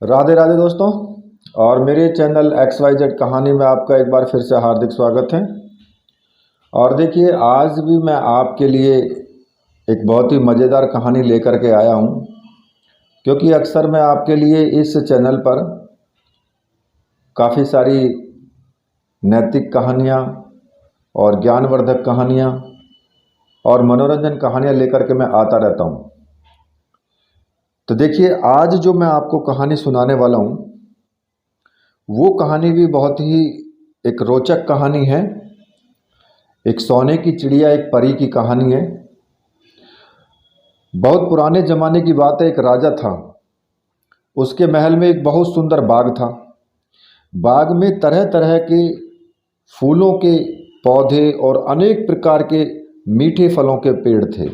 राधे राधे दोस्तों। और मेरे चैनल XYZ कहानी में आपका एक बार फिर से हार्दिक स्वागत है। और देखिए, आज भी मैं आपके लिए एक बहुत ही मज़ेदार कहानी लेकर के आया हूँ, क्योंकि अक्सर मैं आपके लिए इस चैनल पर काफ़ी सारी नैतिक कहानियाँ और ज्ञानवर्धक कहानियाँ और मनोरंजन कहानियाँ लेकर के मैं आता रहता हूँ। तो देखिए, आज जो मैं आपको कहानी सुनाने वाला हूँ वो कहानी भी बहुत ही एक रोचक कहानी है। एक सोने की चिड़िया एक परी की कहानी है। बहुत पुराने ज़माने की बात है। एक राजा था, उसके महल में एक बहुत सुंदर बाग था। बाग में तरह तरह के फूलों के पौधे और अनेक प्रकार के मीठे फलों के पेड़ थे।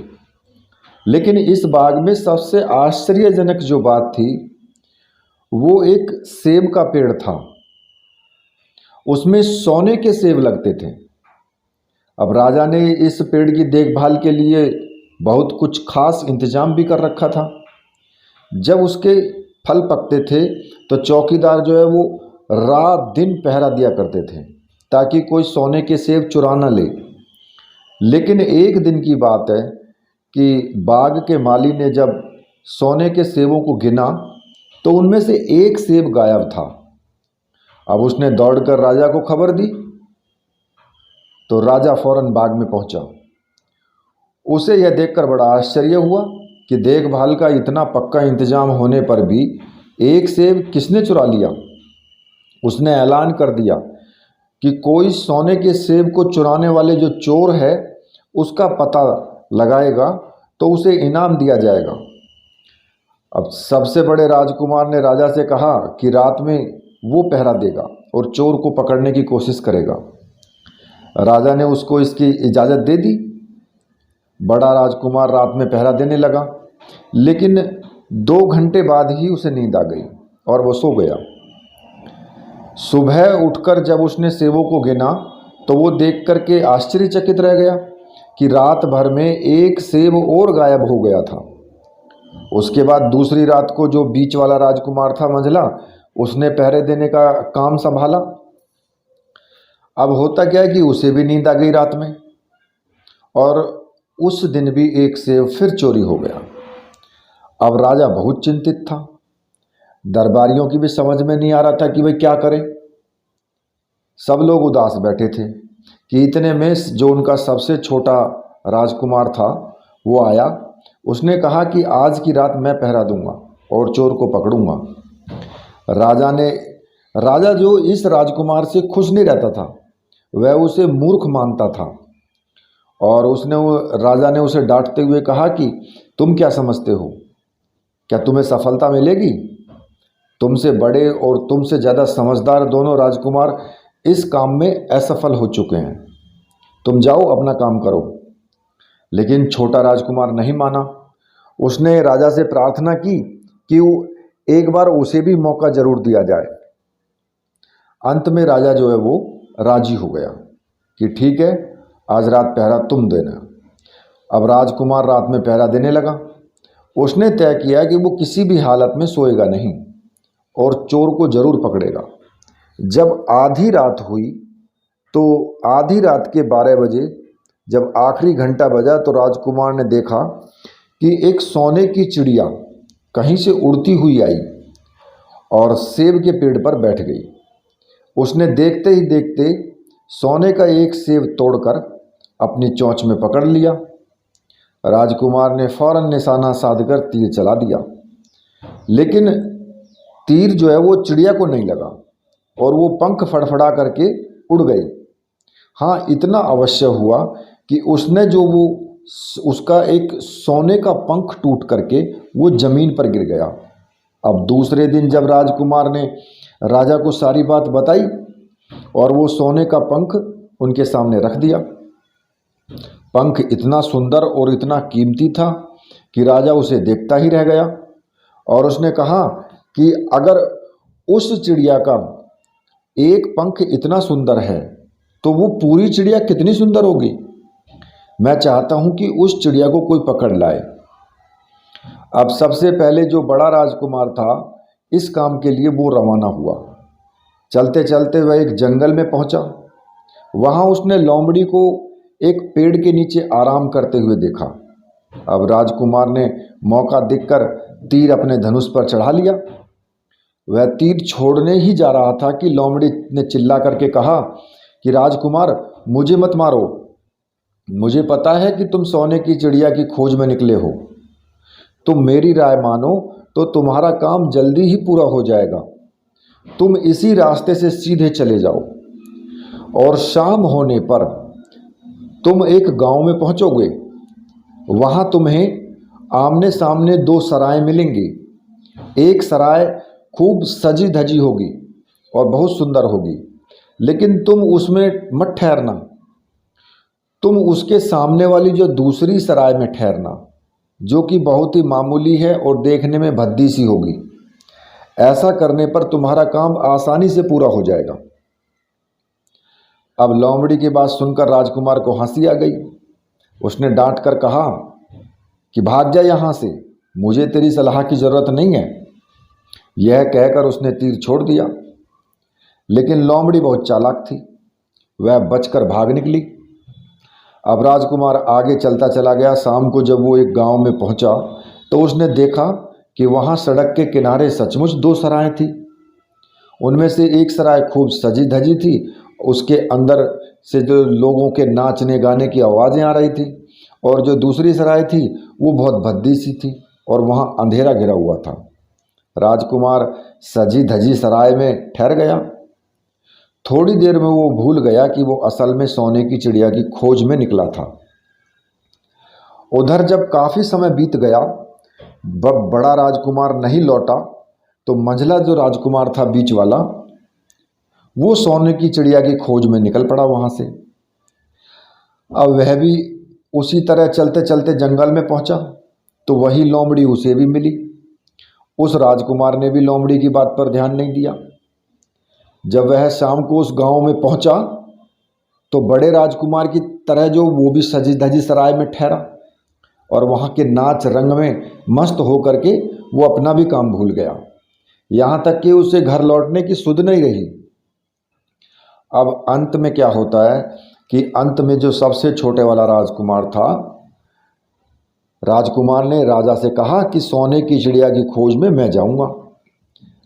लेकिन इस बाग में सबसे आश्चर्यजनक जो बात थी वो एक सेब का पेड़ था। उसमें सोने के सेब लगते थे। अब राजा ने इस पेड़ की देखभाल के लिए बहुत कुछ खास इंतजाम भी कर रखा था। जब उसके फल पकते थे तो चौकीदार जो है वो रात दिन पहरा दिया करते थे ताकि कोई सोने के सेब चुरा न ले। लेकिन एक दिन की बात है कि बाग के माली ने जब सोने के सेबों को गिना तो उनमें से एक सेब गायब था। अब उसने दौड़कर राजा को खबर दी तो राजा फौरन बाग में पहुंचा। उसे यह देखकर बड़ा आश्चर्य हुआ कि देखभाल का इतना पक्का इंतजाम होने पर भी एक सेब किसने चुरा लिया। उसने ऐलान कर दिया कि कोई सोने के सेब को चुराने वाले जो चोर है उसका पता लगाएगा तो उसे इनाम दिया जाएगा। अब सबसे बड़े राजकुमार ने राजा से कहा कि रात में वो पहरा देगा और चोर को पकड़ने की कोशिश करेगा। राजा ने उसको इसकी इजाज़त दे दी। बड़ा राजकुमार रात में पहरा देने लगा, लेकिन 2 घंटे बाद ही उसे नींद आ गई और वो सो गया। सुबह उठकर जब उसने सेबों को गिना तो वो देख कर के आश्चर्यचकित रह गया कि रात भर में एक सेब और गायब हो गया था। उसके बाद दूसरी रात को जो बीच वाला राजकुमार था मंझला, उसने पहरे देने का काम संभाला। अब होता क्या है कि उसे भी नींद आ गई रात में और उस दिन भी एक सेब फिर चोरी हो गया। अब राजा बहुत चिंतित था। दरबारियों की भी समझ में नहीं आ रहा था कि वे क्या करें। सब लोग उदास बैठे थे कि इतने में जो उनका सबसे छोटा राजकुमार था वो आया। उसने कहा कि आज की रात मैं पहरा दूंगा और चोर को पकड़ूंगा। राजा जो इस राजकुमार से खुश नहीं रहता था, वह उसे मूर्ख मानता था और राजा ने उसे डांटते हुए कहा कि तुम क्या समझते हो, क्या तुम्हें सफलता मिलेगी? तुमसे बड़े और तुमसे ज़्यादा समझदार दोनों राजकुमार इस काम में असफल हो चुके हैं। तुम जाओ अपना काम करो। लेकिन छोटा राजकुमार नहीं माना। उसने राजा से प्रार्थना की कि एक बार उसे भी मौका जरूर दिया जाए। अंत में राजा जो है वो राजी हो गया कि ठीक है, आज रात पहरा तुम देना। अब राजकुमार रात में पहरा देने लगा। उसने तय किया कि वो किसी भी हालत में सोएगा नहीं और चोर को जरूर पकड़ेगा। जब आधी रात हुई तो आधी रात के 12 बजे जब आखिरी घंटा बजा तो राजकुमार ने देखा कि एक सोने की चिड़िया कहीं से उड़ती हुई आई और सेब के पेड़ पर बैठ गई। उसने देखते ही देखते सोने का एक सेब तोड़कर अपनी चोंच में पकड़ लिया। राजकुमार ने फौरन निशाना साधकर तीर चला दिया, लेकिन तीर जो है वो चिड़िया को नहीं लगा और वो पंख फड़फड़ा करके उड़ गई। हाँ, इतना अवश्य हुआ कि उसका एक सोने का पंख टूट करके वो जमीन पर गिर गया। अब दूसरे दिन जब राजकुमार ने राजा को सारी बात बताई और वो सोने का पंख उनके सामने रख दिया। पंख इतना सुंदर और इतना कीमती था कि राजा उसे देखता ही रह गया और उसने कहा कि अगर उस चिड़िया का एक पंख इतना सुंदर है तो वो पूरी चिड़िया कितनी सुंदर होगी। मैं चाहता हूं कि उस चिड़िया को कोई पकड़ लाए। अब सबसे पहले जो बड़ा राजकुमार था इस काम के लिए वो रवाना हुआ। चलते चलते वह एक जंगल में पहुंचा। वहां उसने लोमड़ी को एक पेड़ के नीचे आराम करते हुए देखा। अब राजकुमार ने मौका देखकर तीर अपने धनुष पर चढ़ा लिया। वह तीर छोड़ने ही जा रहा था कि लोमड़ी ने चिल्ला करके कहा कि राजकुमार, मुझे मत मारो। मुझे पता है कि तुम सोने की चिड़िया की खोज में निकले हो। तुम मेरी राय मानो तो तुम्हारा काम जल्दी ही पूरा हो जाएगा। तुम इसी रास्ते से सीधे चले जाओ और शाम होने पर तुम एक गांव में पहुंचोगे। वहां तुम्हें आमने सामने दो सराय मिलेंगी। एक सराय खूब सजी धजी होगी और बहुत सुंदर होगी, लेकिन तुम उसमें मत ठहरना। तुम उसके सामने वाली जो दूसरी सराय में ठहरना, जो कि बहुत ही मामूली है और देखने में भद्दी सी होगी। ऐसा करने पर तुम्हारा काम आसानी से पूरा हो जाएगा। अब लोमड़ी की बात सुनकर राजकुमार को हंसी आ गई। उसने डांट कर कहा कि भाग जा यहाँ से, मुझे तेरी सलाह की ज़रूरत नहीं है। यह कहकर उसने तीर छोड़ दिया। लेकिन लोमड़ी बहुत चालाक थी, वह बचकर भाग निकली। अब राजकुमार आगे चलता चला गया। शाम को जब वो एक गांव में पहुंचा तो उसने देखा कि वहां सड़क के किनारे सचमुच दो सराय थी। उनमें से एक सराय खूब सजी धजी थी, उसके अंदर से जो लोगों के नाचने गाने की आवाज़ें आ रही थी, और जो दूसरी सराय थी वो बहुत भद्दी सी थी और वहाँ अंधेरा घिरा हुआ था। राजकुमार सजी धजी सराय में ठहर गया। थोड़ी देर में वो भूल गया कि वो असल में सोने की चिड़िया की खोज में निकला था। उधर जब काफ़ी समय बीत गया, बड़ा राजकुमार नहीं लौटा, तो मंझला जो राजकुमार था बीच वाला, वो सोने की चिड़िया की खोज में निकल पड़ा वहाँ से। अब वह भी उसी तरह चलते चलते जंगल में पहुँचा तो वही लोमड़ी उसे भी मिली। उस राजकुमार ने भी लोमड़ी की बात पर ध्यान नहीं दिया। जब वह शाम को उस गांव में पहुंचा तो बड़े राजकुमार की तरह जो वो भी सजी धजी सराय में ठहरा और वहाँ के नाच रंग में मस्त होकर के वो अपना भी काम भूल गया। यहाँ तक कि उसे घर लौटने की सुध नहीं रही। अब अंत में क्या होता है कि अंत में जो सबसे छोटे वाला राजकुमार था, राजकुमार ने राजा से कहा कि सोने की चिड़िया की खोज में मैं जाऊंगा।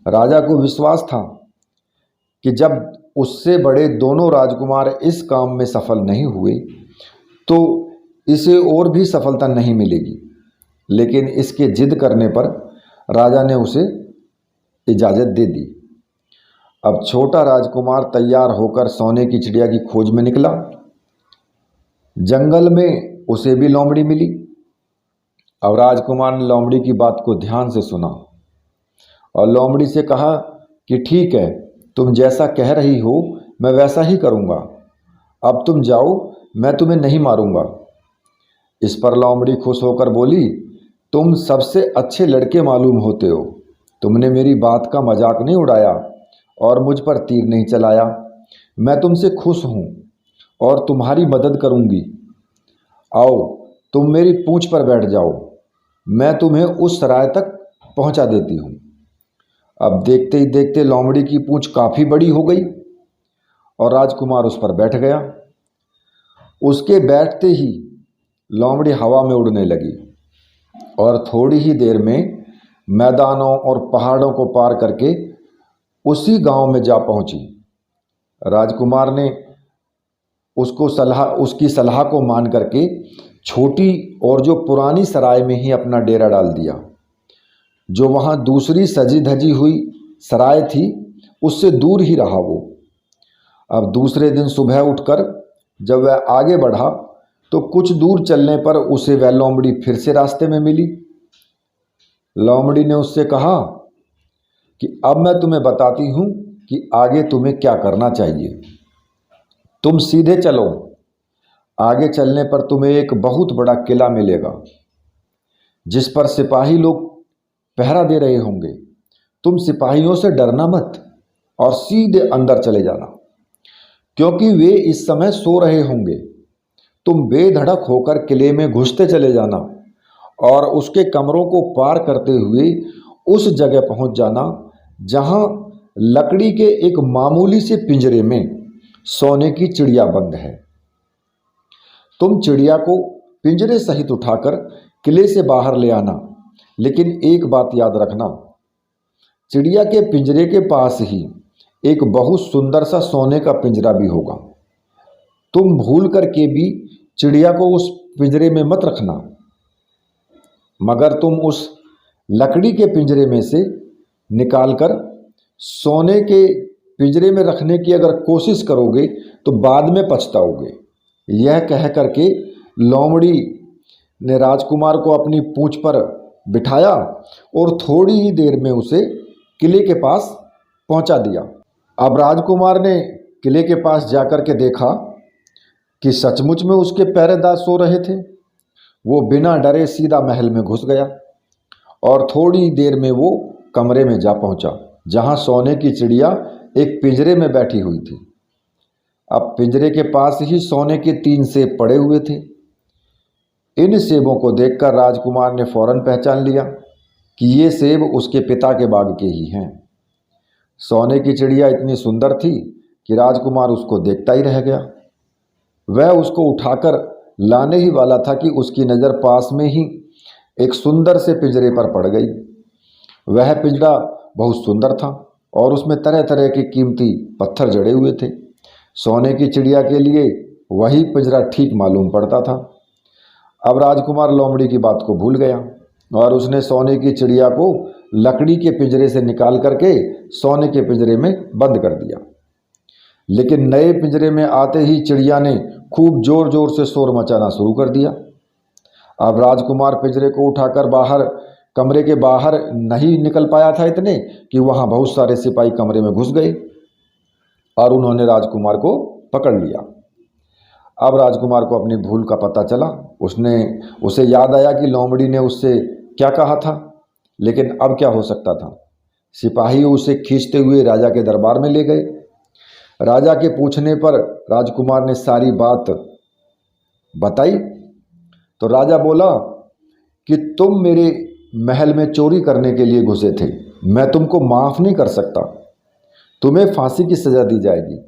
राजा को विश्वास था कि जब उससे बड़े दोनों राजकुमार इस काम में सफल नहीं हुए तो इसे और भी सफलता नहीं मिलेगी। लेकिन इसके जिद करने पर राजा ने उसे इजाज़त दे दी। अब छोटा राजकुमार तैयार होकर सोने की चिड़िया की खोज में निकला। जंगल में उसे भी लोमड़ी मिली। अब राजकुमार ने लोमड़ी की बात को ध्यान से सुना और लोमड़ी से कहा कि ठीक है, तुम जैसा कह रही हो मैं वैसा ही करूँगा। अब तुम जाओ, मैं तुम्हें नहीं मारूंगा। इस पर लोमड़ी खुश होकर बोली, तुम सबसे अच्छे लड़के मालूम होते हो। तुमने मेरी बात का मजाक नहीं उड़ाया और मुझ पर तीर नहीं चलाया। मैं तुमसे खुश हूँ और तुम्हारी मदद करूँगी। आओ, तुम मेरी पूंछ पर बैठ जाओ, मैं तुम्हें उस सराय तक पहुँचा देती हूँ। अब देखते ही देखते लोमड़ी की पूंछ काफ़ी बड़ी हो गई और राजकुमार उस पर बैठ गया। उसके बैठते ही लोमड़ी हवा में उड़ने लगी और थोड़ी ही देर में मैदानों और पहाड़ों को पार करके उसी गांव में जा पहुंची। राजकुमार ने उसकी सलाह को मान करके छोटी और जो पुरानी सराय में ही अपना डेरा डाल दिया। जो वहाँ दूसरी सजी धजी हुई सराय थी उससे दूर ही रहा वो। अब दूसरे दिन सुबह उठकर जब वह आगे बढ़ा तो कुछ दूर चलने पर उसे वह लोमड़ी फिर से रास्ते में मिली। लोमड़ी ने उससे कहा कि अब मैं तुम्हें बताती हूँ कि आगे तुम्हें क्या करना चाहिए। तुम सीधे चलो, आगे चलने पर तुम्हें एक बहुत बड़ा किला मिलेगा जिस पर सिपाही लोग पहरा दे रहे होंगे। तुम सिपाहियों से डरना मत और सीधे अंदर चले जाना, क्योंकि वे इस समय सो रहे होंगे। तुम बेधड़क होकर किले में घुसते चले जाना और उसके कमरों को पार करते हुए उस जगह पहुंच जाना जहाँ लकड़ी के एक मामूली से पिंजरे में सोने की चिड़िया बंद है। तुम चिड़िया को पिंजरे सहित उठाकर किले से बाहर ले आना, लेकिन एक बात याद रखना, चिड़िया के पिंजरे के पास ही एक बहुत सुंदर सा सोने का पिंजरा भी होगा। तुम भूल करके भी चिड़िया को उस पिंजरे में मत रखना, मगर तुम उस लकड़ी के पिंजरे में से निकालकर सोने के पिंजरे में रखने की अगर कोशिश करोगे तो बाद में पछताओगे। यह कह करके लोमड़ी ने राजकुमार को अपनी पूंछ पर बिठाया और थोड़ी ही देर में उसे किले के पास पहुंचा दिया। अब राजकुमार ने किले के पास जाकर के देखा कि सचमुच में उसके पहरेदार सो रहे थे। वो बिना डरे सीधा महल में घुस गया और थोड़ी देर में वो कमरे में जा पहुंचा, जहां सोने की चिड़िया एक पिंजरे में बैठी हुई थी। अब पिंजरे के पास ही सोने के 3 सेब पड़े हुए थे। इन सेबों को देखकर राजकुमार ने फौरन पहचान लिया कि ये सेब उसके पिता के बाग के ही हैं। सोने की चिड़िया इतनी सुंदर थी कि राजकुमार उसको देखता ही रह गया। वह उसको उठाकर लाने ही वाला था कि उसकी नज़र पास में ही एक सुंदर से पिंजरे पर पड़ गई। वह पिंजरा बहुत सुंदर था और उसमें तरह तरह के कीमती पत्थर जड़े हुए थे। सोने की चिड़िया के लिए वही पिंजरा ठीक मालूम पड़ता था। अब राजकुमार लोमड़ी की बात को भूल गया और उसने सोने की चिड़िया को लकड़ी के पिंजरे से निकाल करके सोने के पिंजरे में बंद कर दिया। लेकिन नए पिंजरे में आते ही चिड़िया ने खूब जोर जोर से शोर मचाना शुरू कर दिया। अब राजकुमार पिंजरे को उठाकर कमरे के बाहर नहीं निकल पाया था इतने कि वहाँ बहुत सारे सिपाही कमरे में घुस गए और उन्होंने राजकुमार को पकड़ लिया। अब राजकुमार को अपनी भूल का पता चला। उसे याद आया कि लोमड़ी ने उससे क्या कहा था, लेकिन अब क्या हो सकता था। सिपाही उसे खींचते हुए राजा के दरबार में ले गए। राजा के पूछने पर राजकुमार ने सारी बात बताई तो राजा बोला कि तुम मेरे महल में चोरी करने के लिए घुसे थे, मैं तुमको माफ़ नहीं कर सकता, तुम्हें फांसी की सज़ा दी जाएगी।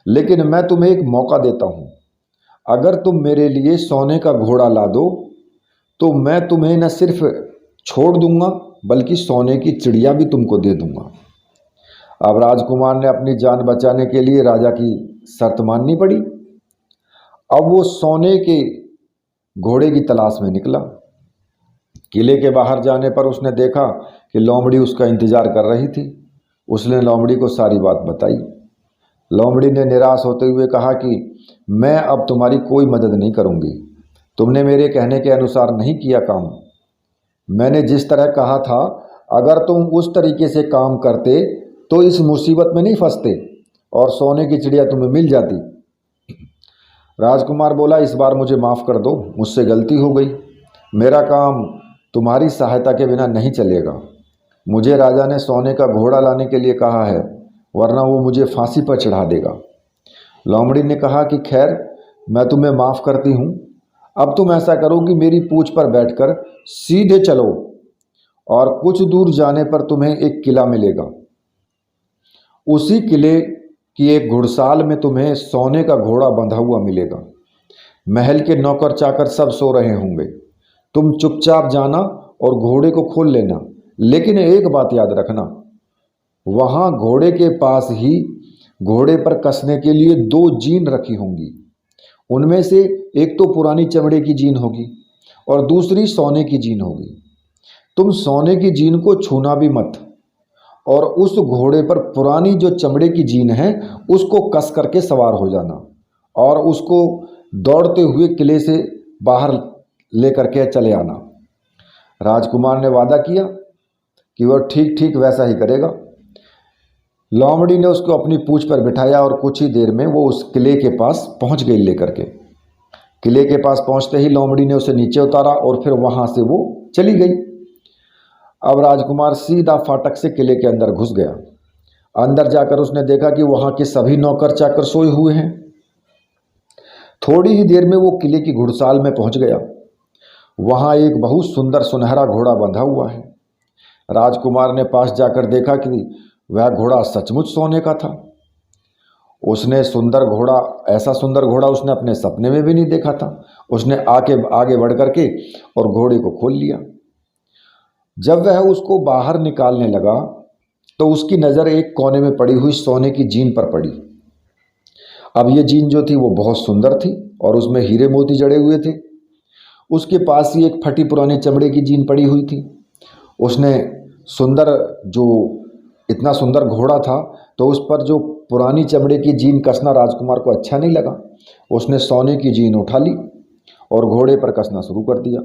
लेकिन मैं तुम्हें एक मौका देता हूँ, अगर तुम मेरे लिए सोने का घोड़ा ला दो तो मैं तुम्हें न सिर्फ छोड़ दूंगा बल्कि सोने की चिड़िया भी तुमको दे दूंगा। अब राजकुमार ने अपनी जान बचाने के लिए राजा की शर्त माननी पड़ी। अब वो सोने के घोड़े की तलाश में निकला। किले के बाहर जाने पर उसने देखा कि लोमड़ी उसका इंतजार कर रही थी। उसने लोमड़ी को सारी बात बताई। लोमड़ी ने निराश होते हुए कहा कि मैं अब तुम्हारी कोई मदद नहीं करूंगी, तुमने मेरे कहने के अनुसार नहीं किया काम। मैंने जिस तरह कहा था अगर तुम उस तरीके से काम करते तो इस मुसीबत में नहीं फंसते और सोने की चिड़िया तुम्हें मिल जाती। राजकुमार बोला, इस बार मुझे माफ़ कर दो, मुझसे गलती हो गई। मेरा काम तुम्हारी सहायता के बिना नहीं चलेगा। मुझे राजा ने सोने का घोड़ा लाने के लिए कहा है, वरना वो मुझे फांसी पर चढ़ा देगा। लोमड़ी ने कहा कि खैर, मैं तुम्हें माफ़ करती हूँ। अब तुम ऐसा करो कि मेरी पूंछ पर बैठकर सीधे चलो और कुछ दूर जाने पर तुम्हें एक किला मिलेगा। उसी किले की एक घुड़साल में तुम्हें सोने का घोड़ा बंधा हुआ मिलेगा। महल के नौकर चाकर सब सो रहे होंगे। तुम चुपचाप जाना और घोड़े को खोल लेना, लेकिन एक बात याद रखना, वहाँ घोड़े के पास ही घोड़े पर कसने के लिए 2 जीन रखी होंगी। उनमें से एक तो पुरानी चमड़े की जीन होगी और दूसरी सोने की जीन होगी। तुम सोने की जीन को छूना भी मत और उस घोड़े पर पुरानी जो चमड़े की जीन है उसको कस करके सवार हो जाना और उसको दौड़ते हुए किले से बाहर लेकर के चले आना। राजकुमार ने वादा किया कि वह ठीक ठीक वैसा ही करेगा। लोमड़ी ने उसको अपनी पूंछ पर बिठाया और कुछ ही देर में वो उस किले के पास पहुंच गई लेकर के। किले के पास पहुंचते ही लोमड़ी ने उसे नीचे उतारा और फिर वहां से वो चली गई। अब राजकुमार सीधा फाटक से किले के अंदर घुस गया। अंदर जाकर उसने देखा कि वहां के सभी नौकर चाकर सोए हुए हैं। थोड़ी ही देर में वो किले की घुड़साल में पहुंच गया। वहां एक बहुत सुंदर सुनहरा घोड़ा बंधा हुआ है। राजकुमार ने पास जाकर देखा कि वह घोड़ा सचमुच सोने का था। उसने ऐसा सुंदर घोड़ा उसने अपने सपने में भी नहीं देखा था। उसने आगे बढ़ करके और घोड़े को खोल लिया। जब वह उसको बाहर निकालने लगा तो उसकी नज़र एक कोने में पड़ी हुई सोने की जीन पर पड़ी। अब ये जीन जो थी वो बहुत सुंदर थी और उसमें हीरे मोती जड़े हुए थे। उसके पास ही एक फटी पुरानी चमड़े की जीन पड़ी हुई थी। उसने जो इतना सुंदर घोड़ा था तो उस पर जो पुरानी चमड़े की जीन कसना राजकुमार को अच्छा नहीं लगा। उसने सोने की जीन उठा ली और घोड़े पर कसना शुरू कर दिया।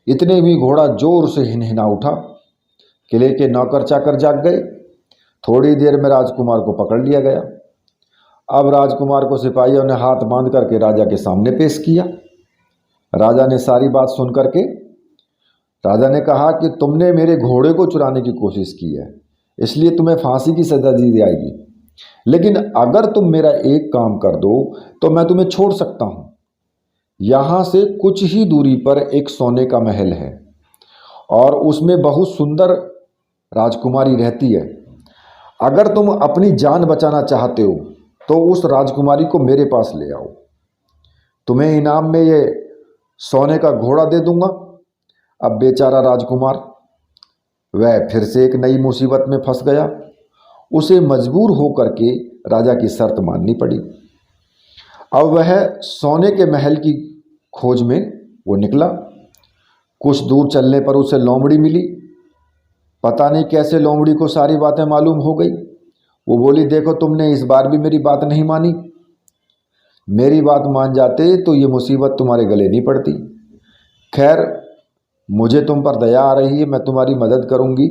इतने में घोड़ा जोर से हिनहिना उठा। किले के नौकर चाकर जाग गए। थोड़ी देर में राजकुमार को पकड़ लिया गया। अब राजकुमार को सिपाहियों ने हाथ बांध करके राजा के सामने पेश किया। राजा ने सारी बात सुन करके राजा ने कहा कि तुमने मेरे घोड़े को चुराने की कोशिश की है, इसलिए तुम्हें फांसी की सजा दी जाएगी। लेकिन अगर तुम मेरा एक काम कर दो तो मैं तुम्हें छोड़ सकता हूँ। यहाँ से कुछ ही दूरी पर एक सोने का महल है और उसमें बहुत सुंदर राजकुमारी रहती है। अगर तुम अपनी जान बचाना चाहते हो तो उस राजकुमारी को मेरे पास ले आओ। तुम्हें इनाम में ये सोने का घोड़ा दे दूंगा। अब बेचारा राजकुमार वह फिर से एक नई मुसीबत में फंस गया। उसे मजबूर होकर के राजा की शर्त माननी पड़ी। अब वह सोने के महल की खोज में वो निकला। कुछ दूर चलने पर उसे लोमड़ी मिली। पता नहीं कैसे लोमड़ी को सारी बातें मालूम हो गई। वो बोली, देखो तुमने इस बार भी मेरी बात नहीं मानी। मेरी बात मान जाते तो ये मुसीबत तुम्हारे गले नहीं पड़ती। खैर, मुझे तुम पर दया आ रही है, मैं तुम्हारी मदद करूंगी।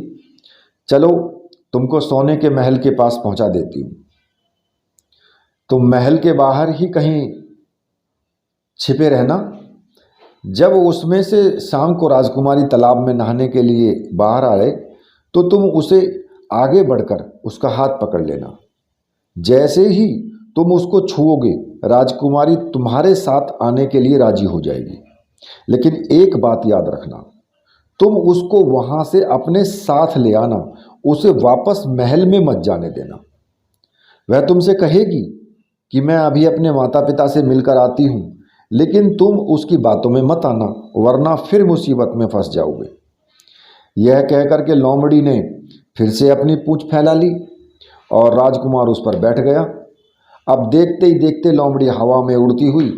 चलो, तुमको सोने के महल के पास पहुंचा देती हूँ। तुम महल के बाहर ही कहीं छिपे रहना। जब उसमें से शाम को राजकुमारी तालाब में नहाने के लिए बाहर आए तो तुम उसे आगे बढ़कर उसका हाथ पकड़ लेना। जैसे ही तुम उसको छुओगे राजकुमारी तुम्हारे साथ आने के लिए राजी हो जाएगी। लेकिन एक बात याद रखना, तुम उसको वहां से अपने साथ ले आना। उसे वापस महल में मत जाने देना। वह तुमसे कहेगी कि मैं अभी अपने माता पिता से मिलकर आती हूँ, लेकिन तुम उसकी बातों में मत आना, वरना फिर मुसीबत में फंस जाओगे। यह कहकर के लोमड़ी ने फिर से अपनी पूंछ फैला ली और राजकुमार उस पर बैठ गया। अब देखते ही देखते लोमड़ी हवा में उड़ती हुई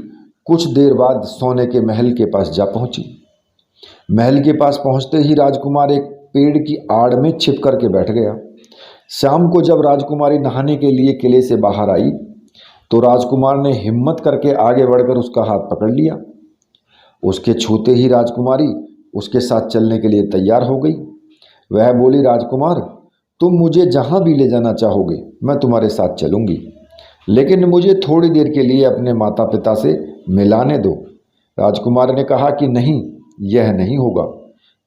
कुछ देर बाद सोने के महल के पास जा पहुंची। महल के पास पहुंचते ही राजकुमार एक पेड़ की आड़ में छिप करके बैठ गया। शाम को जब राजकुमारी नहाने के लिए किले से बाहर आई तो राजकुमार ने हिम्मत करके आगे बढ़कर उसका हाथ पकड़ लिया। उसके छूते ही राजकुमारी उसके साथ चलने के लिए तैयार हो गई। वह बोली, राजकुमार, तुम मुझे जहाँ भी ले जाना चाहोगे मैं तुम्हारे साथ चलूँगी, लेकिन मुझे थोड़ी देर के लिए अपने माता पिता से मिलाने दो। राजकुमार ने कहा कि नहीं, यह नहीं होगा,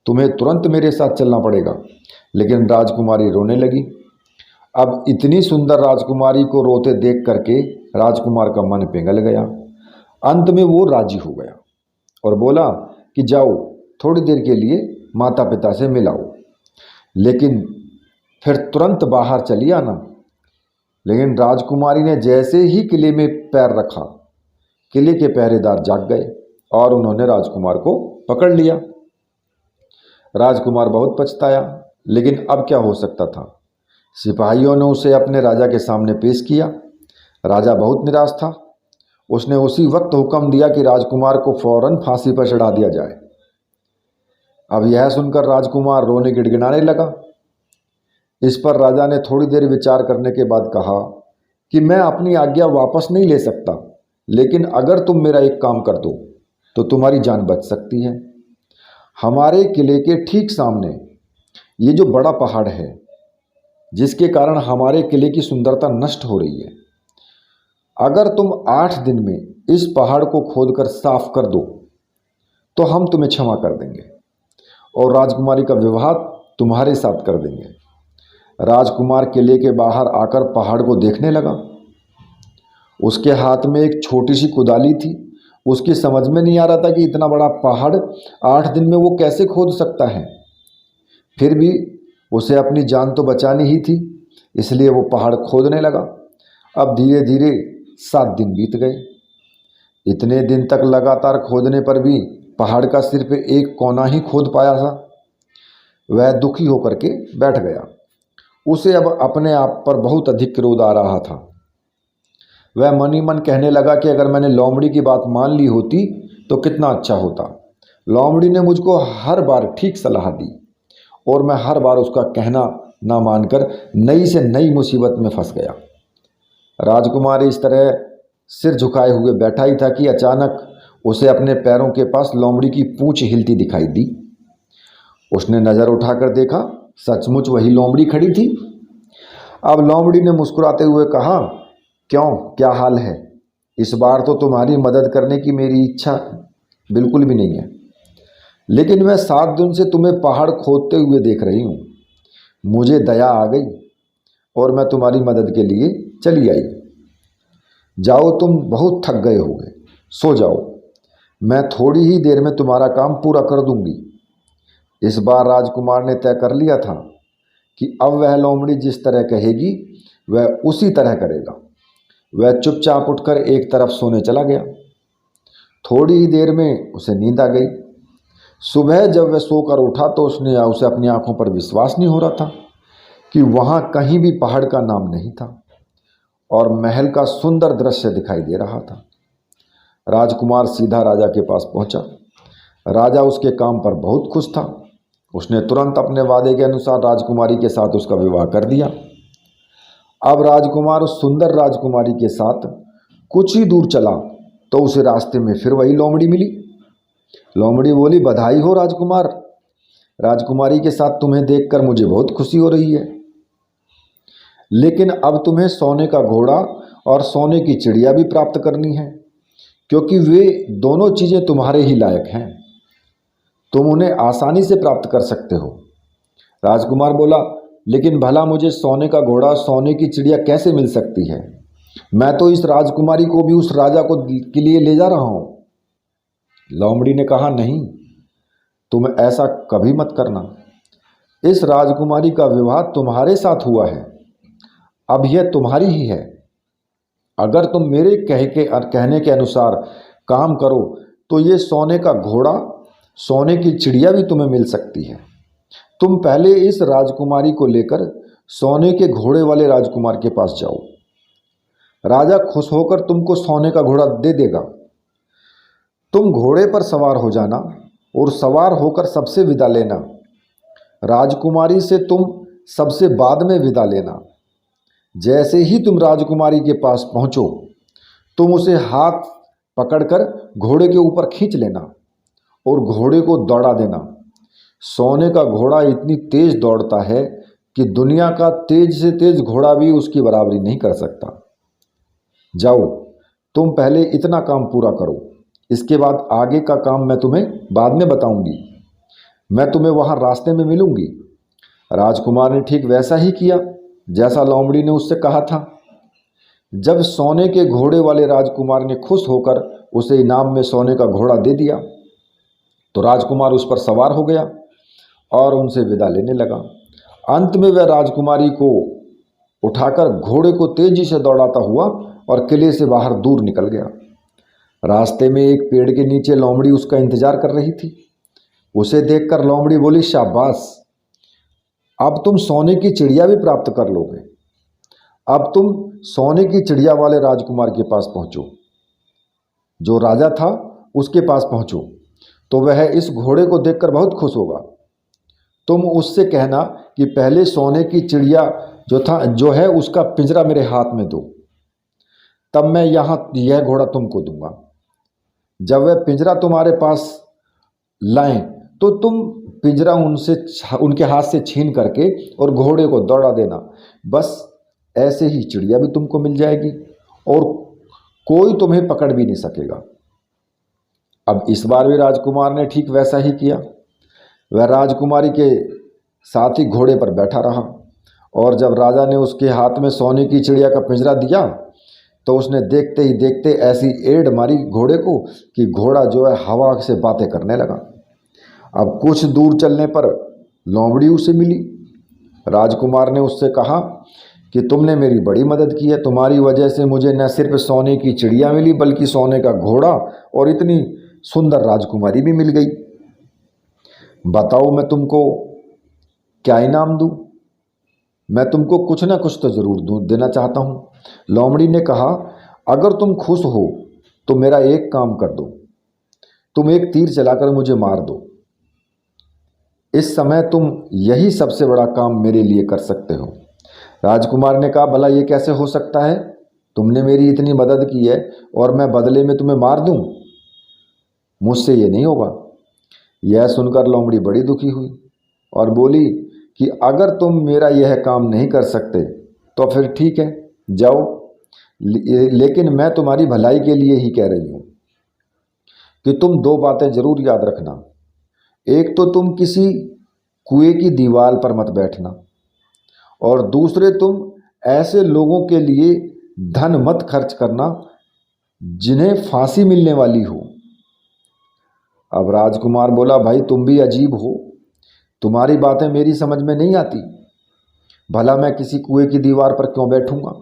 तुम्हें तुरंत मेरे साथ चलना पड़ेगा। लेकिन राजकुमारी रोने लगी। अब इतनी सुंदर राजकुमारी को रोते देख करके राजकुमार का मन पिघल गया। अंत में वो राजी हो गया और बोला कि जाओ, थोड़ी देर के लिए माता पिता से मिलाओ, लेकिन फिर तुरंत बाहर चली आना। लेकिन राजकुमारी ने जैसे ही किले में पैर रखा, किले के पहरेदार जाग गए और उन्होंने राजकुमार को पकड़ लिया। राजकुमार बहुत पछताया, लेकिन अब क्या हो सकता था। सिपाहियों ने उसे अपने राजा के सामने पेश किया। राजा बहुत निराश था। उसने उसी वक्त हुक्म दिया कि राजकुमार को फौरन फांसी पर चढ़ा दिया जाए। अब यह सुनकर राजकुमार रोने गिड़गिड़ाने लगा। इस पर राजा ने थोड़ी देर विचार करने के बाद कहा कि मैं अपनी आज्ञा वापस नहीं ले सकता, लेकिन अगर तुम मेरा एक काम कर दो तो तुम्हारी जान बच सकती है। हमारे किले के ठीक सामने ये जो बड़ा पहाड़ है, जिसके कारण हमारे किले की सुंदरता नष्ट हो रही है, अगर तुम 8 दिन में इस पहाड़ को खोदकर साफ कर दो तो हम तुम्हें क्षमा कर देंगे और राजकुमारी का विवाह तुम्हारे साथ कर देंगे। राजकुमार किले के बाहर आकर पहाड़ को देखने लगा। उसके हाथ में एक छोटी सी कुदाली थी। उसकी समझ में नहीं आ रहा था कि इतना बड़ा पहाड़ 8 दिन में वो कैसे खोद सकता है। फिर भी उसे अपनी जान तो बचानी ही थी, इसलिए वो पहाड़ खोदने लगा। अब धीरे धीरे 7 दिन बीत गए। इतने दिन तक लगातार खोदने पर भी पहाड़ का सिर्फ एक कोना ही खोद पाया था। वह दुखी होकर के बैठ गया। उसे अब अपने आप पर बहुत अधिक क्रोध आ रहा था। वह मन ही मन कहने लगा कि अगर मैंने लोमड़ी की बात मान ली होती तो कितना अच्छा होता। लोमड़ी ने मुझको हर बार ठीक सलाह दी और मैं हर बार उसका कहना ना मानकर नई से नई मुसीबत में फंस गया। राजकुमार इस तरह सिर झुकाए हुए बैठा ही था कि अचानक उसे अपने पैरों के पास लोमड़ी की पूंछ हिलती दिखाई दी। उसने नज़र उठाकर देखा, सचमुच वही लोमड़ी खड़ी थी। अब लोमड़ी ने मुस्कुराते हुए कहा, क्यों, क्या हाल है? इस बार तो तुम्हारी मदद करने की मेरी इच्छा बिल्कुल भी नहीं है, लेकिन मैं 7 दिन से तुम्हें पहाड़ खोदते हुए देख रही हूँ। मुझे दया आ गई और मैं तुम्हारी मदद के लिए चली आई। जाओ, तुम बहुत थक गए होगे, सो जाओ। मैं थोड़ी ही देर में तुम्हारा काम पूरा कर दूंगी। इस बार राजकुमार ने तय कर लिया था कि अब वह लोमड़ी जिस तरह कहेगी वह उसी तरह करेगा। वह चुपचाप उठकर एक तरफ सोने चला गया। थोड़ी ही देर में उसे नींद आ गई। सुबह जब वह सोकर उठा तो उसे अपनी आंखों पर विश्वास नहीं हो रहा था कि वहाँ कहीं भी पहाड़ का नाम नहीं था और महल का सुंदर दृश्य दिखाई दे रहा था। राजकुमार सीधा राजा के पास पहुंचा। राजा उसके काम पर बहुत खुश था। उसने तुरंत अपने वादे के अनुसार राजकुमारी के साथ उसका विवाह कर दिया। अब राजकुमार उस सुंदर राजकुमारी के साथ कुछ ही दूर चला तो उसे रास्ते में फिर वही लोमड़ी मिली। लोमड़ी बोली, बधाई हो राजकुमार, राजकुमारी के साथ तुम्हें देखकर मुझे बहुत खुशी हो रही है, लेकिन अब तुम्हें सोने का घोड़ा और सोने की चिड़िया भी प्राप्त करनी है, क्योंकि वे दोनों चीज़ें तुम्हारे ही लायक हैं। तुम उन्हें आसानी से प्राप्त कर सकते हो। राजकुमार बोला, लेकिन भला मुझे सोने का घोड़ा, सोने की चिड़िया कैसे मिल सकती है? मैं तो इस राजकुमारी को भी उस राजा को के लिए ले जा रहा हूँ। लोमड़ी ने कहा, नहीं, तुम ऐसा कभी मत करना। इस राजकुमारी का विवाह तुम्हारे साथ हुआ है, अब यह तुम्हारी ही है। अगर तुम मेरे कहने के अनुसार काम करो तो ये सोने का घोड़ा, सोने की चिड़िया भी तुम्हें मिल सकती है। तुम पहले इस राजकुमारी को लेकर सोने के घोड़े वाले राजकुमार के पास जाओ। राजा खुश होकर तुमको सोने का घोड़ा दे देगा। तुम घोड़े पर सवार हो जाना और सवार होकर सबसे विदा लेना। राजकुमारी से तुम सबसे बाद में विदा लेना। जैसे ही तुम राजकुमारी के पास पहुंचो, तुम उसे हाथ पकड़कर घोड़े के ऊपर खींच लेना और घोड़े को दौड़ा देना। सोने का घोड़ा इतनी तेज दौड़ता है कि दुनिया का तेज से तेज घोड़ा भी उसकी बराबरी नहीं कर सकता। जाओ, तुम पहले इतना काम पूरा करो, इसके बाद आगे का काम मैं तुम्हें बाद में बताऊंगी। मैं तुम्हें वहाँ रास्ते में मिलूंगी। राजकुमार ने ठीक वैसा ही किया जैसा लोमड़ी ने उससे कहा था। जब सोने के घोड़े वाले राजकुमार ने खुश होकर उसे इनाम में सोने का घोड़ा दे दिया तो राजकुमार उस पर सवार हो गया और उनसे विदा लेने लगा। अंत में वह राजकुमारी को उठाकर घोड़े को तेजी से दौड़ाता हुआ और किले से बाहर दूर निकल गया। रास्ते में एक पेड़ के नीचे लोमड़ी उसका इंतजार कर रही थी। उसे देखकर लोमड़ी बोली, शाबाश, अब तुम सोने की चिड़िया भी प्राप्त कर लोगे। अब तुम सोने की चिड़िया वाले राजकुमार के पास पहुंचो, जो राजा था उसके पास पहुंचो, तो वह इस घोड़े को देखकर बहुत खुश होगा। तुम उससे कहना कि पहले सोने की चिड़िया जो है उसका पिंजरा मेरे हाथ में दो, तब मैं यह घोड़ा तुमको दूंगा। जब वह पिंजरा तुम्हारे पास लाएं तो तुम पिंजरा उनके हाथ से छीन करके और घोड़े को दौड़ा देना। बस ऐसे ही चिड़िया भी तुमको मिल जाएगी और कोई तुम्हें पकड़ भी नहीं सकेगा। अब इस बार भी राजकुमार ने ठीक वैसा ही किया। वह राजकुमारी के साथ ही घोड़े पर बैठा रहा और जब राजा ने उसके हाथ में सोने की चिड़िया का पिंजरा दिया तो उसने देखते ही देखते ऐसी एड़ मारी घोड़े को कि घोड़ा जो है हवा से बातें करने लगा। अब कुछ दूर चलने पर लोमड़ी उसे मिली राजकुमार ने उससे कहा कि तुमने मेरी बड़ी मदद की है, तुम्हारी वजह से मुझे न सिर्फ सोने की चिड़िया मिली बल्कि सोने का घोड़ा और इतनी सुंदर राजकुमारी भी मिल गई। बताओ मैं तुमको क्या इनाम दूं? मैं तुमको कुछ ना कुछ तो जरूर देना चाहता हूँ। लोमड़ी ने कहा, अगर तुम खुश हो तो मेरा एक काम कर दो, तुम एक तीर चलाकर मुझे मार दो। इस समय तुम यही सबसे बड़ा काम मेरे लिए कर सकते हो। राजकुमार ने कहा, भला ये कैसे हो सकता है? तुमने मेरी इतनी मदद की है और मैं बदले में तुम्हें मार दूं? मुझसे ये नहीं होगा। यह सुनकर लोमड़ी बड़ी दुखी हुई और बोली कि अगर तुम मेरा यह काम नहीं कर सकते तो फिर ठीक है, जाओ, लेकिन मैं तुम्हारी भलाई के लिए ही कह रही हूँ कि तुम दो बातें जरूर याद रखना। एक तो तुम किसी कुएं की दीवार पर मत बैठना, और दूसरे तुम ऐसे लोगों के लिए धन मत खर्च करना जिन्हें फांसी मिलने वाली हो। अब राजकुमार बोला, भाई तुम भी अजीब हो, तुम्हारी बातें मेरी समझ में नहीं आती। भला मैं किसी कुएं की दीवार पर क्यों बैठूंगा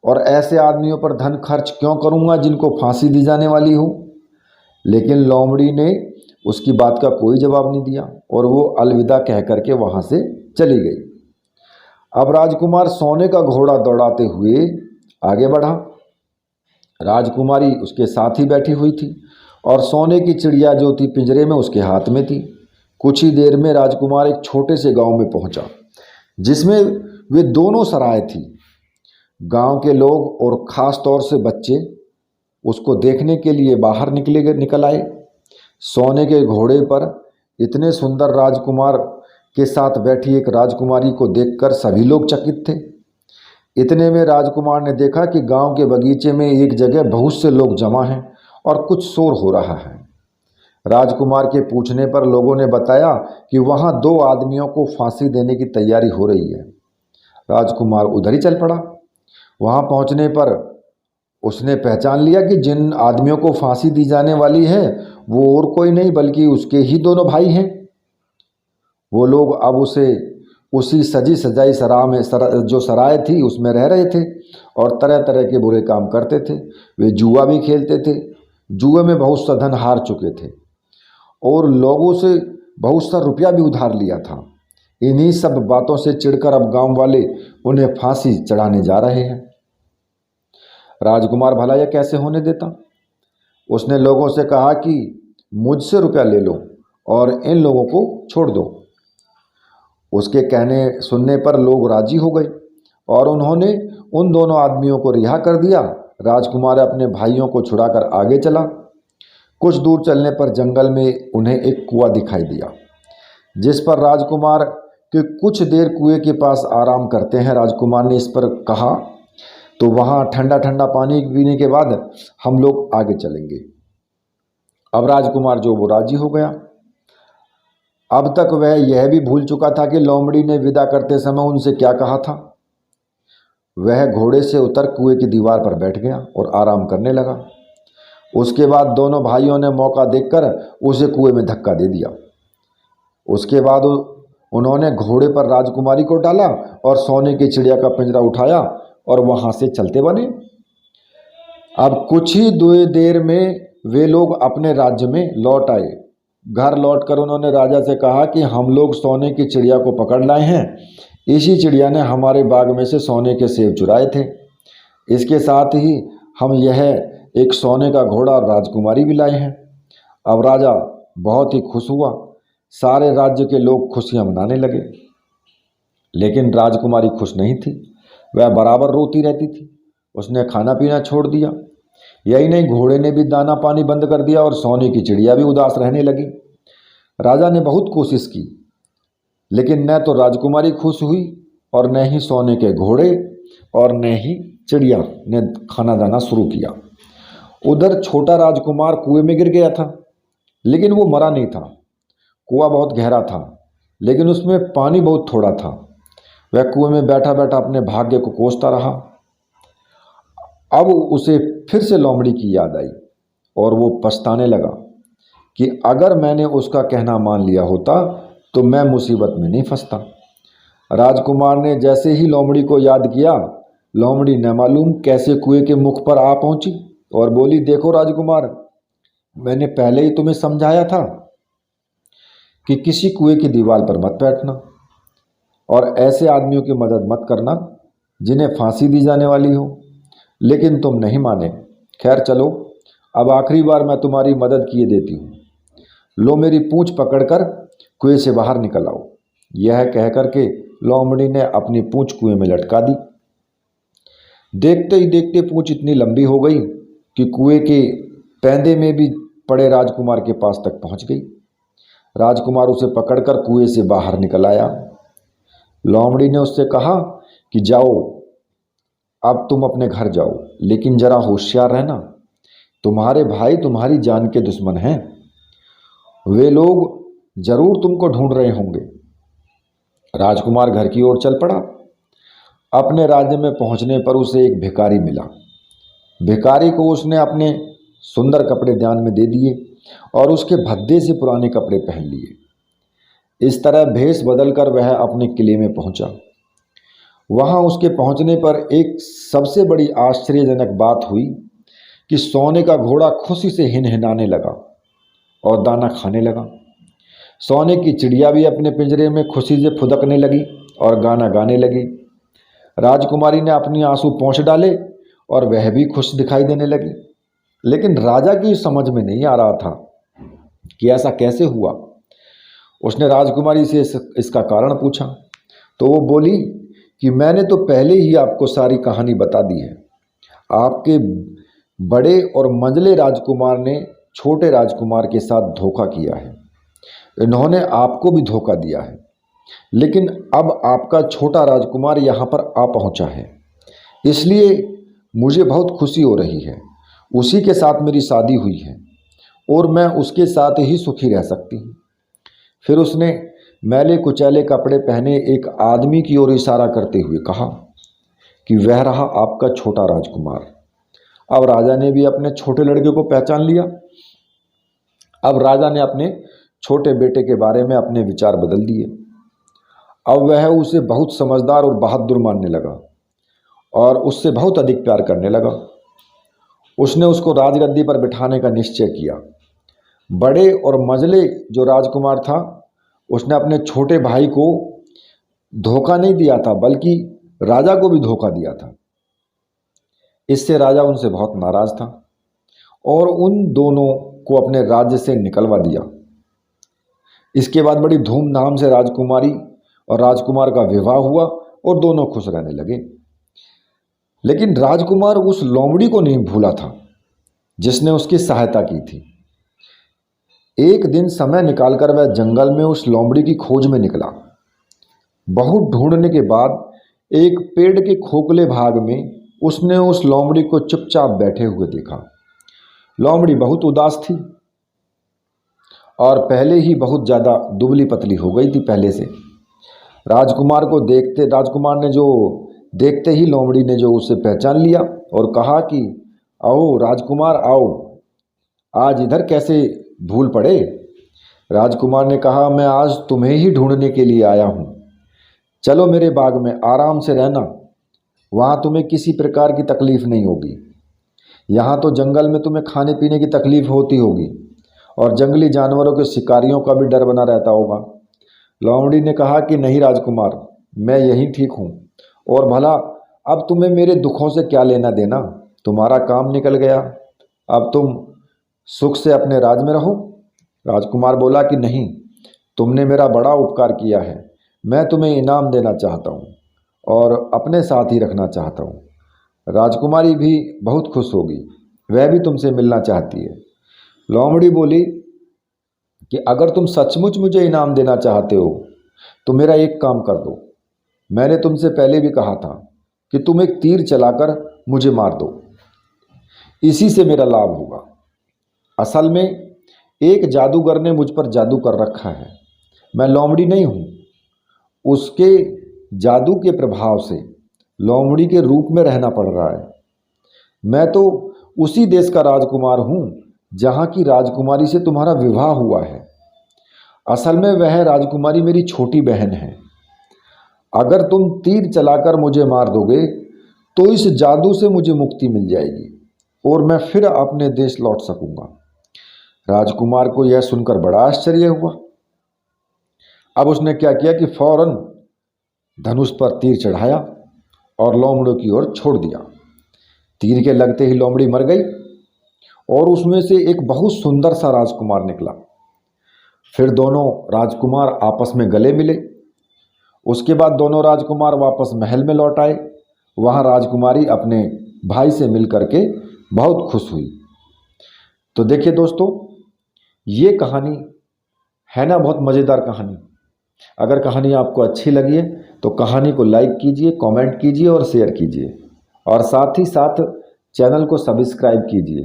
और ऐसे आदमियों पर धन खर्च क्यों करूंगा जिनको फांसी दी जाने वाली हो? लेकिन लोमड़ी ने उसकी बात का कोई जवाब नहीं दिया और वो अलविदा कह करके वहां से चली गई। अब राजकुमार सोने का घोड़ा दौड़ाते हुए आगे बढ़ा। राजकुमारी उसके साथ ही बैठी हुई थी और सोने की चिड़िया जो थी पिंजरे में उसके हाथ में थी। कुछ ही देर में राजकुमार एक छोटे से गांव में पहुंचा जिसमें वे दोनों सराय थी। गांव के लोग और ख़ास तौर से बच्चे उसको देखने के लिए बाहर निकल आए। सोने के घोड़े पर इतने सुंदर राजकुमार के साथ बैठी एक राजकुमारी को देखकर सभी लोग चकित थे। इतने में राजकुमार ने देखा कि गांव के बगीचे में एक जगह बहुत से लोग जमा हैं और कुछ शोर हो रहा है। राजकुमार के पूछने पर लोगों ने बताया कि वहां दो आदमियों को फांसी देने की तैयारी हो रही है। राजकुमार उधर ही चल पड़ा। वहां पहुंचने पर उसने पहचान लिया कि जिन आदमियों को फांसी दी जाने वाली है वो और कोई नहीं बल्कि उसके ही दोनों भाई हैं। वो लोग अब उसी सजी सजाई जो सराय थी उसमें रह रहे थे और तरह तरह के बुरे काम करते थे। वे जुआ भी खेलते थे। जुए में बहुत सा धन हार चुके थे और लोगों से बहुत सा रुपया भी उधार लिया था। इन्हीं सब बातों से चिढ़कर अब गांव वाले उन्हें फांसी चढ़ाने जा रहे हैं। राजकुमार भला यह कैसे होने देता? उसने लोगों से कहा कि मुझसे रुपया ले लो और इन लोगों को छोड़ दो। उसके कहने सुनने पर लोग राजी हो गए और उन्होंने उन दोनों आदमियों को रिहा कर दिया। राजकुमार अपने भाइयों को छुड़ाकर आगे चला। कुछ दूर चलने पर जंगल में उन्हें एक कुआं दिखाई दिया जिस पर राजकुमार के कुछ देर कुएं के पास आराम करते हैं। राजकुमार ने इस पर कहा, तो वहाँ ठंडा ठंडा पानी पीने के बाद हम लोग आगे चलेंगे। अब राजकुमार जो वो राजी हो गया। अब तक वह यह भी भूल चुका था कि लोमड़ी ने विदा करते समय उनसे क्या कहा था। वह घोड़े से उतर कुएं की दीवार पर बैठ गया और आराम करने लगा। उसके बाद दोनों भाइयों ने मौका देखकर उसे कुएं में धक्का दे दिया। उसके बाद उन्होंने घोड़े पर राजकुमारी को डाला और सोने की चिड़िया का पिंजरा उठाया और वहां से चलते बने। अब कुछ ही देर में वे लोग अपने राज्य में लौट आए। घर लौटकर उन्होंने राजा से कहा कि हम लोग सोने की चिड़िया को पकड़ लाए हैं। इसी चिड़िया ने हमारे बाग में से सोने के सेब चुराए थे। इसके साथ ही हम यह एक सोने का घोड़ा और राजकुमारी भी लाए हैं। अब राजा बहुत ही खुश हुआ। सारे राज्य के लोग खुशियां मनाने लगे, लेकिन राजकुमारी खुश नहीं थी। वह बराबर रोती रहती थी। उसने खाना पीना छोड़ दिया। यही नहीं, घोड़े ने भी दाना पानी बंद कर दिया और सोने की चिड़िया भी उदास रहने लगी। राजा ने बहुत कोशिश की, लेकिन न तो राजकुमारी खुश हुई और न ही सोने के घोड़े और न ही चिड़िया ने खाना दाना शुरू किया। उधर छोटा राजकुमार कुएं में गिर गया था, लेकिन वो मरा नहीं था। कुआं बहुत गहरा था, लेकिन उसमें पानी बहुत थोड़ा था। वह कुएं में बैठा बैठा अपने भाग्य को कोसता रहा। अब उसे फिर से लोमड़ी की याद आई और वो पछताने लगा कि अगर मैंने उसका कहना मान लिया होता तो मैं मुसीबत में नहीं फंसता। राजकुमार ने जैसे ही लोमड़ी को याद किया, लोमड़ी न मालूम कैसे कुएं के मुख पर आ पहुंची और बोली, देखो राजकुमार, मैंने पहले ही तुम्हें समझाया था कि किसी कुएं की दीवार पर मत बैठना और ऐसे आदमियों की मदद मत करना जिन्हें फांसी दी जाने वाली हो, लेकिन तुम नहीं माने। खैर चलो, अब आखिरी बार मैं तुम्हारी मदद किए देती हूँ। लो मेरी पूंछ पकड़कर कुएं से बाहर निकल आओ। यह कह करके लोमड़ी ने अपनी पूंछ कुएं में लटका दी। देखते ही देखते पूंछ इतनी लंबी हो गई कि कुएं के पैंदे में भी पड़े राजकुमार के पास तक पहुंच गई। राजकुमार उसे पकड़कर कुएं से बाहर निकल आया। लोमड़ी ने उससे कहा कि जाओ, अब तुम अपने घर जाओ, लेकिन जरा होशियार रहना, तुम्हारे भाई तुम्हारी जान के दुश्मन हैं। वे लोग जरूर तुमको ढूंढ रहे होंगे। राजकुमार घर की ओर चल पड़ा। अपने राज्य में पहुंचने पर उसे एक भिखारी मिला। भिखारी को उसने अपने सुंदर कपड़े दान में दे दिए और उसके भद्दे से पुराने कपड़े पहन लिए। इस तरह भेष बदलकर वह अपने किले में पहुंचा। वहां उसके पहुंचने पर एक सबसे बड़ी आश्चर्यजनक बात हुई कि सोने का घोड़ा खुशी से हिनहिनाने लगा और दाना खाने लगा। सोने की चिड़िया भी अपने पिंजरे में खुशी से फुदकने लगी और गाना गाने लगी। राजकुमारी ने अपनी आंसू पोंछ डाले और वह भी खुश दिखाई देने लगी। लेकिन राजा की समझ में नहीं आ रहा था कि ऐसा कैसे हुआ। उसने राजकुमारी से इसका कारण पूछा तो वो बोली कि मैंने तो पहले ही आपको सारी कहानी बता दी है। आपके बड़े और मंझले राजकुमार ने छोटे राजकुमार के साथ धोखा किया है। इन्होंने आपको भी धोखा दिया है, लेकिन अब आपका छोटा राजकुमार यहाँ पर आ पहुँचा है, इसलिए मुझे बहुत खुशी हो रही है। उसी के साथ मेरी शादी हुई है और मैं उसके साथ ही सुखी रह सकती हूँ। फिर उसने मैले कुचैले कपड़े पहने एक आदमी की ओर इशारा करते हुए कहा कि वह रहा आपका छोटा राजकुमार। अब राजा ने भी अपने छोटे लड़के को पहचान लिया। अब राजा ने अपने छोटे बेटे के बारे में अपने विचार बदल दिए। अब वह उसे बहुत समझदार और बहादुर मानने लगा और उससे बहुत अधिक प्यार करने लगा। उसने उसको राजगद्दी पर बिठाने का निश्चय किया। बड़े और मंझले जो राजकुमार था, उसने अपने छोटे भाई को धोखा नहीं दिया था, बल्कि राजा को भी धोखा दिया था। इससे राजा उनसे बहुत नाराज था और उन दोनों को अपने राज्य से निकलवा दिया। इसके बाद बड़ी धूमधाम से राजकुमारी और राजकुमार का विवाह हुआ और दोनों खुश रहने लगे। लेकिन राजकुमार उस लोमड़ी को नहीं भूला था जिसने उसकी सहायता की थी। एक दिन समय निकालकर वह जंगल में उस लोमड़ी की खोज में निकला। बहुत ढूंढने के बाद एक पेड़ के खोखले भाग में उसने उस लोमड़ी को चुपचाप बैठे हुए देखा। लोमड़ी बहुत उदास थी और पहले ही बहुत ज़्यादा दुबली पतली हो गई थी पहले से। राजकुमार ने जो देखते ही लोमड़ी ने जो उसे पहचान लिया और कहा कि आओ राजकुमार आओ, आज इधर कैसे भूल पड़े। राजकुमार ने कहा, मैं आज तुम्हें ही ढूंढने के लिए आया हूँ। चलो मेरे बाग में आराम से रहना, वहाँ तुम्हें किसी प्रकार की तकलीफ़ नहीं होगी। यहाँ तो जंगल में तुम्हें खाने पीने की तकलीफ़ होती होगी और जंगली जानवरों के शिकारियों का भी डर बना रहता होगा। लोमड़ी ने कहा कि नहीं राजकुमार, मैं यहीं ठीक हूँ और भला अब तुम्हें मेरे दुखों से क्या लेना देना, तुम्हारा काम निकल गया, अब तुम सुख से अपने राज में रहो। राजकुमार बोला कि नहीं, तुमने मेरा बड़ा उपकार किया है, मैं तुम्हें इनाम देना चाहता हूँ और अपने साथ ही रखना चाहता हूँ। राजकुमारी भी बहुत खुश होगी, वह भी तुमसे मिलना चाहती है। लोमड़ी बोली कि अगर तुम सचमुच मुझे इनाम देना चाहते हो तो मेरा एक काम कर दो। मैंने तुमसे पहले भी कहा था कि तुम एक तीर चलाकर मुझे मार दो, इसी से मेरा लाभ होगा। असल में एक जादूगर ने मुझ पर जादू कर रखा है, मैं लोमड़ी नहीं हूँ। उसके जादू के प्रभाव से लोमड़ी के रूप में रहना पड़ रहा है। मैं तो उसी देश का राजकुमार हूँ जहाँ की राजकुमारी से तुम्हारा विवाह हुआ है। असल में वह राजकुमारी मेरी छोटी बहन है। अगर तुम तीर चलाकर मुझे मार दोगे तो इस जादू से मुझे मुक्ति मिल जाएगी और मैं फिर अपने देश लौट सकूंगा। राजकुमार को यह सुनकर बड़ा आश्चर्य हुआ। अब उसने क्या किया कि फौरन धनुष पर तीर चढ़ाया और लोमड़ियों की ओर छोड़ दिया। तीर के लगते ही लोमड़ी मर गई और उसमें से एक बहुत सुंदर सा राजकुमार निकला। फिर दोनों राजकुमार आपस में गले मिले। उसके बाद दोनों राजकुमार वापस महल में लौट आए। वहाँ राजकुमारी अपने भाई से मिल करके बहुत खुश हुई। तो देखिए दोस्तों, ये कहानी है ना बहुत मज़ेदार कहानी। अगर कहानी आपको अच्छी लगी है तो कहानी को लाइक कीजिए, कमेंट कीजिए और शेयर कीजिए, और साथ ही साथ चैनल को सब्सक्राइब कीजिए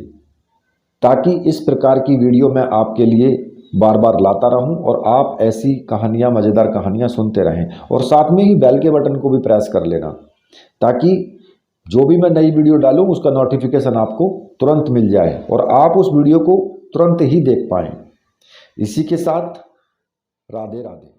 ताकि इस प्रकार की वीडियो मैं आपके लिए बार बार लाता रहूं और आप ऐसी कहानियां, मज़ेदार कहानियां सुनते रहें। और साथ में ही बेल के बटन को भी प्रेस कर लेना ताकि जो भी मैं नई वीडियो डालूं उसका नोटिफिकेशन आपको तुरंत मिल जाए और आप उस वीडियो को तुरंत ही देख पाएँ। इसी के साथ राधे राधे।